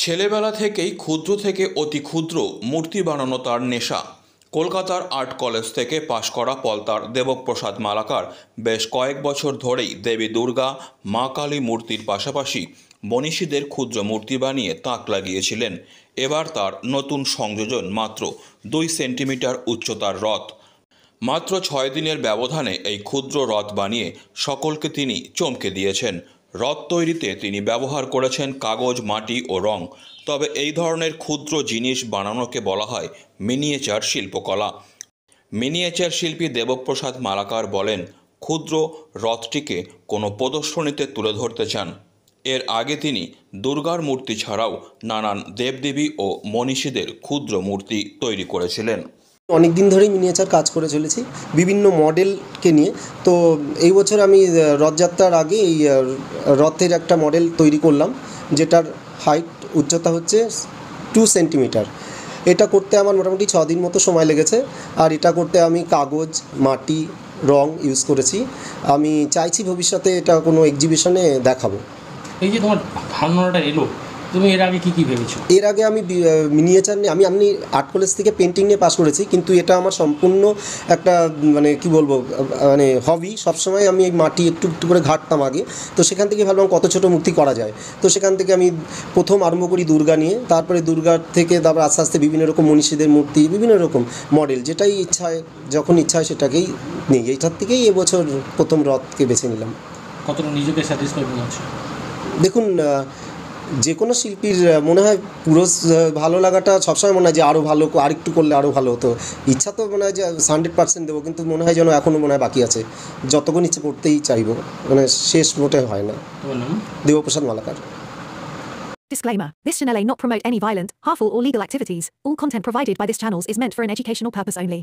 ছেলেবেলা থেকেই ক্ষুদ্র থেকে অতি ক্ষুদ্র মূর্তি বানানো তার নেশা। কলকাতার আর্ট কলেজ থেকে পাশ করা পলতার দেবপ্রসাদ মালাকার বেশ কয়েক বছর ধরেই দেবী দুর্গা, মা কালী মূর্তির পাশাপাশি মনীষীদের ক্ষুদ্র মূর্তি বানিয়ে তাক লাগিয়েছিলেন। এবার তার নতুন সংযোজন মাত্র 2 সেন্টিমিটার উচ্চতার রথ। মাত্র 6 দিনের ব্যবধানে এই ক্ষুদ্র রথ বানিয়ে সকলকে তিনি চমকে দিয়েছেন। রথ তৈরিতে তিনি ব্যবহার করেছেন কাগজ, মাটি ও রং। তবে এই ধরনের ক্ষুদ্র জিনিস বানানোকে বলা হয় মিনিয়েচার শিল্পকলা। মিনিয়েচার শিল্পী দেবপ্রসাদ মালাকার বলেন, ক্ষুদ্র রথটিকে কোনো প্রদর্শনীতে তুলে ধরতে চান। এর আগে তিনি দুর্গার মূর্তি ছাড়াও নানান দেবদেবী ও মনীষীদের ক্ষুদ্র মূর্তি তৈরি করেছিলেন। অনেক দিন ধরেই মিনিয়েচার কাজ করে চলেছি বিভিন্ন মডেলকে নিয়ে। তো এই বছর আমি রথযাত্রার আগে এই রথের একটা মডেল তৈরি করলাম, যেটার হাইট উচ্চতা হচ্ছে 2 সেন্টিমিটার। এটা করতে আমার মোটামুটি 6 দিন মতো সময় লেগেছে। আর এটা করতে আমি কাগজ, মাটি, রং ইউজ করেছি। আমি চাইছি ভবিষ্যতে এটা কোনো এক্সিবিশনে দেখাবো। এই যে তোমার ধারণাটা এলো, তুমি এর আগে কী ভেবেছো? এর আগে আমি মিনিয়েচার নিয়ে আমি আর্ট কলেজ থেকে পেন্টিং নিয়ে পাস করেছি, কিন্তু এটা আমার সম্পূর্ণ একটা কি বলবো হবি। সবসময় আমি এই মাটি একটু একটু করে ঘাঁটতাম আগে। তো সেখান থেকে ভাবলাম কত ছোটো মূর্তি করা যায়। তো সেখান থেকে আমি প্রথম আরম্ভ করি দুর্গা নিয়ে, তারপরে দুর্গার থেকে তারপর আস্তে আস্তে বিভিন্ন রকম মনীষীদের মূর্তি, বিভিন্ন রকম মডেল, যেটাই ইচ্ছা হয়, যখন ইচ্ছা হয় সেটাকেই নিই। এইটার থেকেই এবছর প্রথম রথকে বেছে নিলাম। কতটা নিজেকে স্যাটিসফাইড মনে হচ্ছে? দেখুন, যে কোনো শিল্পীর মনে হয় পুরো ভালো লাগাটা সবসময় মনে হয় যে আরও ভালো, আরেকটু করলে আরও ভালো হতো। ইচ্ছা তো মনে হয় যে 100% দেবো, কিন্তু মনে হয় যেন এখনও মনে হয় বাকি আছে। যতক্ষণ ইচ্ছে করতেই চাইবো, শেষ মোটে হয় না। Debprasad Malakar. Disclaimer. This channel may not promote any violent, harmful or legal activities. All content provided by this channel is meant for an educational purpose only.